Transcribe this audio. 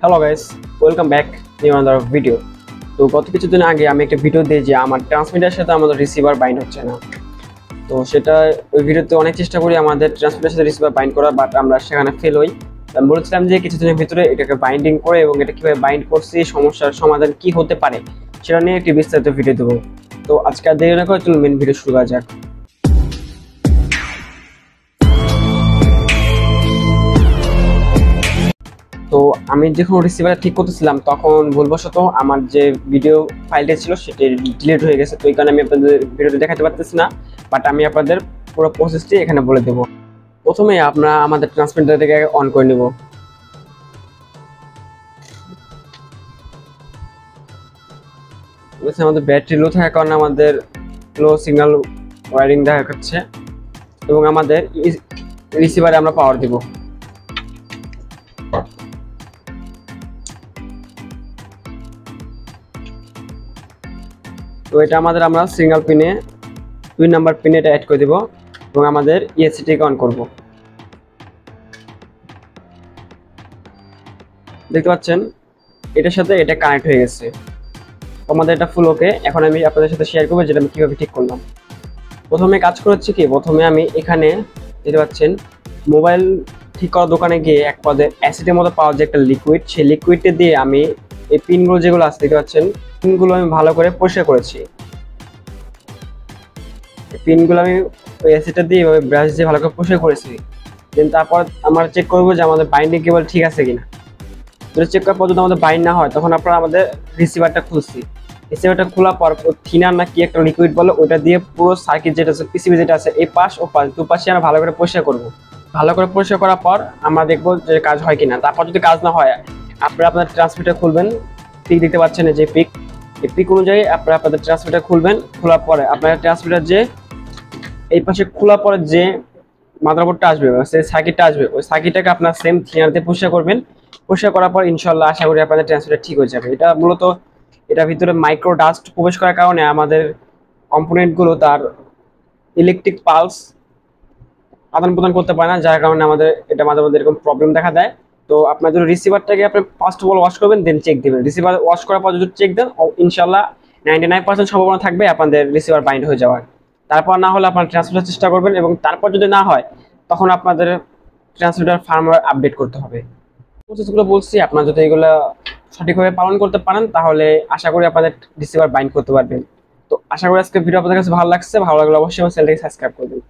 Hello guys, welcome back new another video. তো গত কিছুদিন আগে আমি একটা ভিডিও দিই যে আমার ট্রান্সমিটারের সাথে আমাদের রিসিভার বাইন্ড হচ্ছে না। তো সেটা ওই ভিডিওতে অনেক চেষ্টা করি আমাদের ট্রান্সমিটারের সাথে রিসিভার বাইন্ড করার, বাট আমরা সেখানে ফেল হই। আমি বলেছিলাম যে কিছুদিনের ভিতরে এটাকে বাইন্ডিং করে এবং এটা কীভাবে বাইন্ড করছি, সমস্যার সমাধান কি হতে পারে সেটা নিয়ে একটি বিস্তারিত ভিডিও দেবো। তো আজকে আর দেরি না করে চলুন মেন ভিডিও শুরু করা যাক। তো আমি যখন রিসিভার ঠিক করতেছিলাম তখন ভুলবশত আমার যে ভিডিও ফাইলটা ছিল সেটি ডিলিট হয়ে গেছে। তো এই কারণে আমি আপনাদের ভিডিওতে দেখাতে পারতেছি না, বাট আমি আপনাদের পুরো প্রসেসটি এখানে বলে দেবো। প্রথমে আমরা আমাদের ট্রান্সমিটারটাকে অন করে নেব। আমাদের ব্যাটারি লো থাকার কারণে আমাদের লো সিগন্যাল ওয়ারিং দেখাচ্ছে এবং আমাদের রিসিভারে আমরা পাওয়ার দিব। তো এটা আমাদের আমরা সিঙ্গেল পিনে 2 নাম্বার পিনে এটা অ্যাড করে দেব এবং আমাদের ইএসসিটিকে অন করব। দেখতে পাচ্ছেন এটার সাথে এটা কানেক্ট হয়ে গেছে। আমাদের এটা ফুল ওকে। এখন আমি আপনাদের সাথে শেয়ার করবো যেটা আমি কীভাবে ঠিক করলাম। প্রথমে কাজ করেছি কি, প্রথমে আমি এখানে দেখতে পাচ্ছেন মোবাইল ঠিক করার দোকানে গিয়ে এক পদে অ্যাসিডের মতো পাওয়া যে একটা লিকুইড, সেই লিকুইডটা দিয়ে আমি এই পিনগুলো যেগুলো আছে দেখতে পাচ্ছেন পিনগুলো আমি ভালো করে পরিষ্কার করেছি। পিনগুলো আমি ওই অ্যাসিডটা দিয়ে এভাবে ব্রাশ দিয়ে ভালো করে পরিষ্কার করেছি। দেন তারপর আমরা চেক করবো যে আমাদের বাইন্ডিং কেবল ঠিক আছে কিনা। যদি চেক করার পর যদি আমাদের বাইন্ড না হয় তখন আপনারা আমাদের রিসিভারটা খুলছি। রিসিভারটা খোলার পর থিনার না কি একটা লিকুইড বলে ওটা দিয়ে পুরো সার্কিট যেটা আছে পিসিবি যেটা আছে এই পাশ ও পাশ দুপাশে আমরা ভালো করে পরিষ্কার করবো। ভালো করে পরিষ্কার করার পর আমরা দেখবো যে কাজ হয় কিনা। তারপর যদি কাজ না হয় আপনারা আপনার ট্রান্সমিটার খুলবেন। পিক দেখতে পাচ্ছেন যে পিক, এই পিক অনুযায়ী আপনারা আপনাদের ট্রান্সমিটার খুলবেন। খোলার পরে আপনার ট্রান্সমিটার যে এই পাশে খোলার পরে যে মাদারবোর্ডটা আসবে সেই সার্কিটটা আসবে, ওই সার্কিটটাকে আপনার সেম থিনার দিয়ে পরিষ্কার করবেন। পরিষ্কার করার পর ইনশাল্লাহ আশা করি আপনাদের ট্রান্সমিটার ঠিক হয়ে যাবে। এটা মূলত এটার ভিতরে মাইক্রো ডাস্ট প্রবেশ করার কারণে আমাদের কম্পোনেন্টগুলো তার ইলেকট্রিক পালস আদান প্রদান করতে পারে না, যার কারণে আমাদের এটা মাঝে মধ্যে এরকম প্রবলেম দেখা দেয়। তো আপনার যদি রিসিভারটাকে আপনি ফার্স্ট অফ অল ওয়াশ করবেন, দেন চেক দেবেন। রিসিভার ওয়াশ করার পর যদি চেক দেন ইনশাল্লাহ 99% সম্ভাবনা থাকবে আপনাদের রিসিভার বাইন্ড হয়ে যাওয়ার। তারপর না হলে আপনার ট্রান্সমিটার চেষ্টা করবেন এবং তারপর যদি না হয় তখন আপনাদের ট্রান্সমিটার ফার্মওয়্যার আপডেট করতে হবে। প্রসেসগুলো বলছি, আপনারা যদি এগুলো সঠিকভাবে পালন করতে পারেন তাহলে আশা করি আপনাদের রিসিভার বাইন্ড করতে পারবেন। তো আশা করি আজকে ভিডিও আপনাদের কাছে ভালো লাগছে। ভালো লাগলে অবশ্যই আমার চ্যানেলটাকে সাবস্ক্রাইব করবেন।